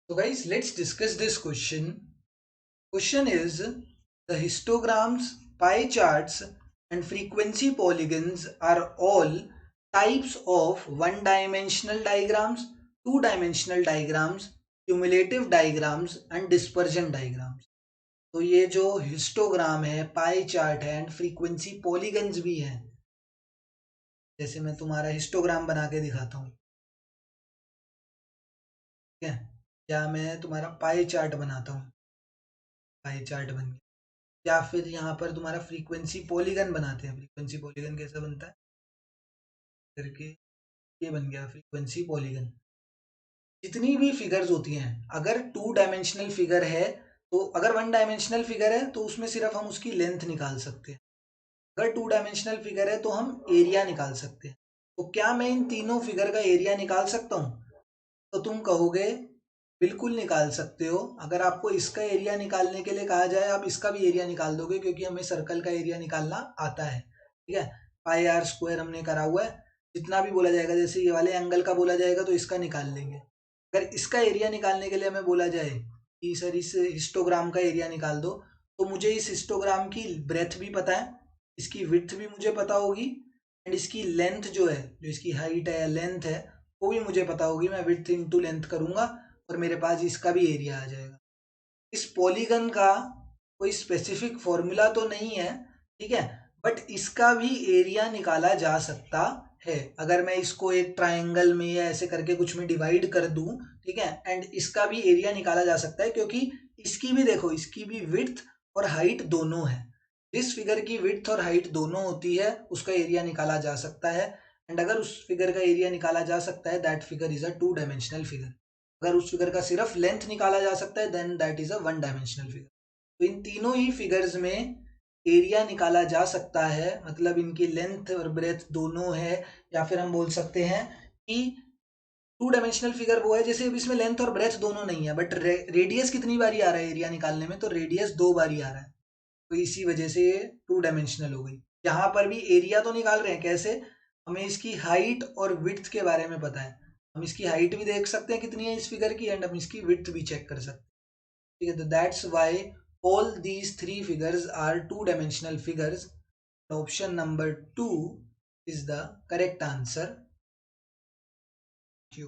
So guys, let's discuss this question. Question is the histograms, pie charts and frequency polygons are all types of one-dimensional diagrams, two-dimensional diagrams, cumulative diagrams and dispersion diagrams. तो ये जो histogram है, pie chart है and frequency polygons भी हैं। जैसे मैं तुम्हारा हिस्टोग्राम बना के दिखाता हूँ, ठीक है, या मैं तुम्हारा पाई चार्ट बनाता हूँ, पाई चार्ट बन गया, या फिर यहाँ पर तुम्हारा फ्रीक्वेंसी पॉलीगन बनाते हैं। फ्रीक्वेंसी पॉलीगन कैसा बनता है करके, ये बन गया फ्रीक्वेंसी पॉलीगन। जितनी भी फिगर्स होती हैं, अगर टू डायमेंशनल फिगर है तो, अगर वन डायमेंशनल फिगर है तो उसमें सिर्फ हम उसकी लेंथ निकाल सकते हैं। अगर टू डायमेंशनल फिगर है तो हम एरिया निकाल सकते हैं। तो क्या मैं इन तीनों फिगर का एरिया निकाल सकता हूँ? तो तुम कहोगे बिल्कुल निकाल सकते हो। अगर आपको इसका एरिया निकालने के लिए कहा जाए, आप इसका भी एरिया निकाल दोगे, क्योंकि हमें सर्कल का एरिया निकालना आता है। ठीक है, पाई आर स्क्वायर हमने करा हुआ है। जितना भी बोला जाएगा, जैसे ये वाले एंगल का बोला जाएगा तो इसका निकाल लेंगे। अगर इसका एरिया निकालने के लिए हमें बोला जाए कि सर इस हिस्टोग्राम का एरिया निकाल दो, तो मुझे इस हिस्टोग्राम की ब्रेथ भी पता है, इसकी विड्थ भी मुझे पता होगी, एंड इसकी लेंथ जो है, जो इसकी हाइट है या लेंथ है, वो भी मुझे पता होगी। मैं विड्थ इंटू लेंथ करूंगा और मेरे पास इसका भी एरिया आ जाएगा। इस पॉलीगन का कोई स्पेसिफिक फॉर्मूला तो नहीं है, ठीक है, बट इसका भी एरिया निकाला जा सकता है। अगर मैं इसको एक ट्रायंगल में या ऐसे करके कुछ में डिवाइड कर दूं, ठीक है, एंड इसका भी एरिया निकाला जा सकता है, क्योंकि इसकी भी देखो, इसकी भी विड्थ और हाइट दोनों है। जिस फिगर की विड्थ और हाइट दोनों होती है उसका एरिया निकाला जा सकता है। एंड अगर उस फिगर का एरिया निकाला जा सकता है, that figure is a two dimensional figure. अगर उस फिगर का सिर्फ लेंथ निकाला जा सकता है, then that is a one dimensional figure. तो इन तीनों ही फिगर्स में एरिया निकाला जा सकता है, मतलब इनकी लेंथ और ब्रेथ दोनों है। या फिर हम बोल सकते हैं कि टू डायमेंशनल फिगर वो है जैसे अब इसमें लेंथ और ब्रेथ दोनों नहीं है, बट रेडियस कितनी बारी आ रहा है एरिया निकालने में, तो रेडियस दो बारी आ रहा है। तो इसी वजह से ये टू डायमेंशनल हो गई। यहाँ पर भी एरिया तो निकाल रहे हैं, कैसे? हमें इसकी हाइट और विड्थ के बारे में पता है। हम इसकी हाइट भी देख सकते हैं कितनी है इस फिगर की, एंड हम इसकी विड्थ भी चेक कर सकते हैं। ठीक है, तो that's why all these three figures are two dimensional figures. Option number 2 is the correct answer. Thank you.